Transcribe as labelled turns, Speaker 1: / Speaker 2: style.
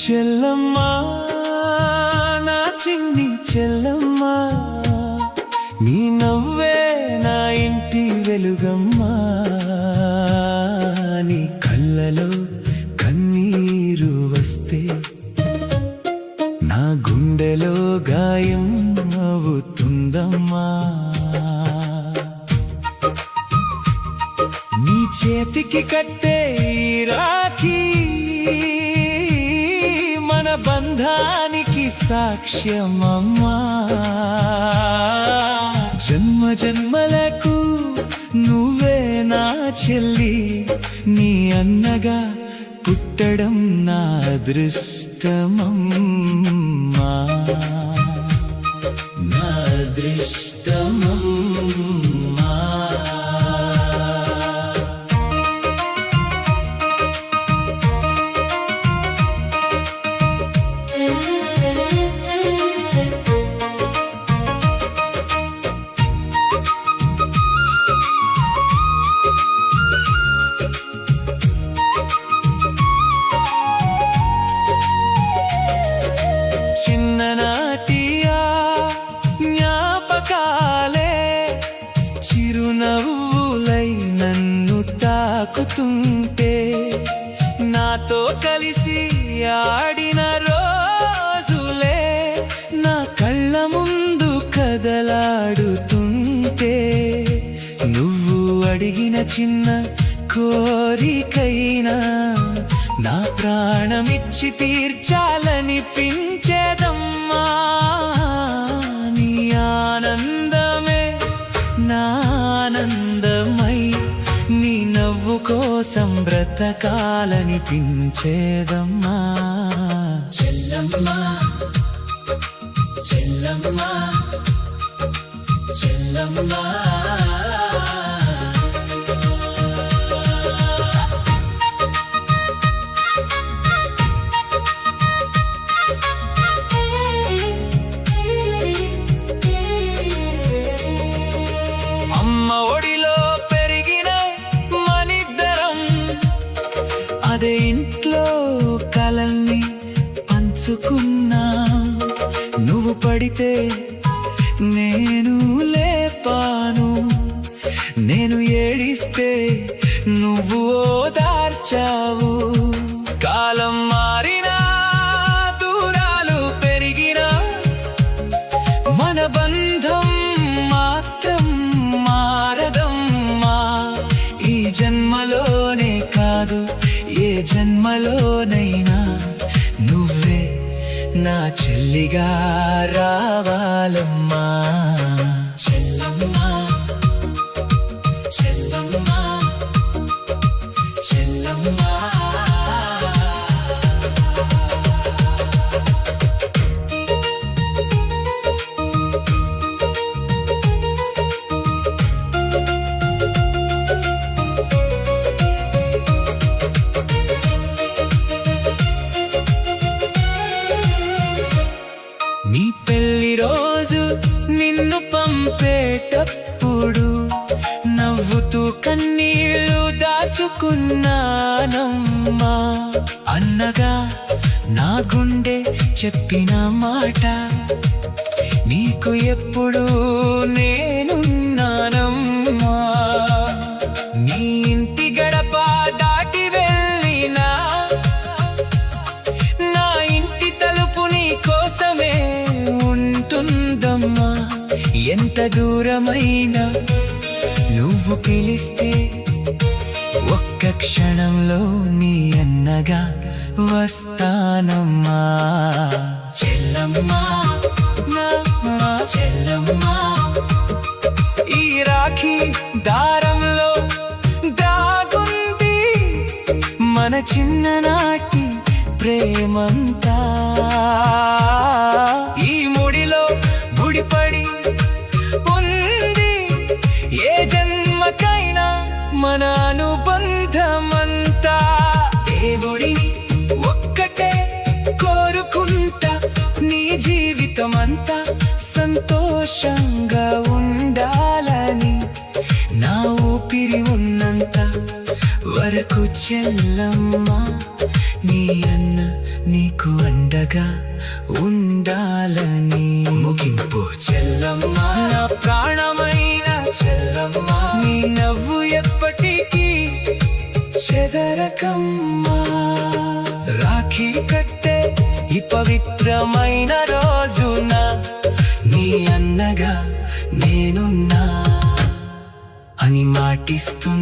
Speaker 1: చెల్లమ్మా నా చిన్ని చెల్లమ్మా, నీ నవ్వే నా ఇంటి వెలుగమ్మా. నీ కళ్ళలో కన్నీరు వస్తే నా గుండెలో గాయం అవుతుందమ్మా. నీ చేతికి కట్టే రాఖీ మన బంధానికి సాక్ష్యమమ్మా. జన్మ జన్మలకు నువ్వే నా చెల్లి, నీ అన్నగా పుట్టడం నా అదృష్టమమ్మా, నా అదృష్టమమ్మా. చిన్ననాటియా జ్ఞాపకాలే చిరునవ్వులై నన్ను తాకుతుంటే, నాతో కలిసి ఆడిన రోజులే నా కళ్ళ ముందు కదలాడుతుంటే, నువ్వు అడిగిన చిన్న కోరికైనా నా ప్రాణమిచ్చి తీర్చాలనిపించేదమ్మా. నీ ఆనందమే నా ఆనందమై, నీ నవ్వు కోసం బ్రతకాలనిపించేదమ్మా. చెల్లమ్మా చెల్లమ్మా చెల్లమ్మా. అమ్మ ఒడిలో పెరిగిన మనిద్దరం, అదే ఇంట్లో కలల్ని పంచుకున్నాం. నువ్వు పడితే నేను లేపాను, నేను ఏడిస్తే నువ్వు ఓదార్చావు. కాలం మారినా దూరాలు పెరిగినా మన బంధం మాత్రం మారదమ్మా. ఈ జన్మలోనే కాదు ఏ జన్మలోనైనా నువ్వే నా చెల్లిగా రావాలమ్మా. చెల్లమ్మా చెల్లమ్మా చెల్లమ్మా. నీ పెళ్లి రోజు నిన్ను పంపేటప్పుడు నవ్వుతూ కన్నీళ్ళు దాచుకున్నానమ్మా. అన్నగా నా గుండె చెప్పిన మాట, నీకు ఎప్పుడు నేనున్నానమ్మా. నీ ఇంటి గడప దాటి వెళ్ళినా నా ఇంటి తలుపు నీ కోసమే ఉంటుందమ్మా. ఎంత దూరమైనా నువ్వు పిలిస్తే ఒక్క క్షణంలో నీ అన్నగా వస్తానమ్మా. చెల్లమ్మా నా చెల్లమ్మా. ఈ రాఖీ దారంలో దాగుంది మన చిన్ననాటి ప్రేమంతా. ఈ ముడిలో ముడిపడి ఉంది ఏ జన్మకైనా మన అనుబంధమంతా. దేవుడిని ఒక్కటే కోరుకుంటా, నీ జీవితమంతా సంతోషంగా ఉండాలని. బాధకు చెల్లమ్మ, నీ అన్న నీకు అండగా ఉండాలని. ముగింపు చెల్లమ్మ, నా ప్రాణమైన చెల్లమ్మ, నీ నవ్వు ఎప్పటికీ చెదరకమ్మా. రాఖీ కట్టే ఈ పవిత్రమైన రోజున నీ అన్నగా నేనున్నా అని మాటిస్తున్నానమ్మా.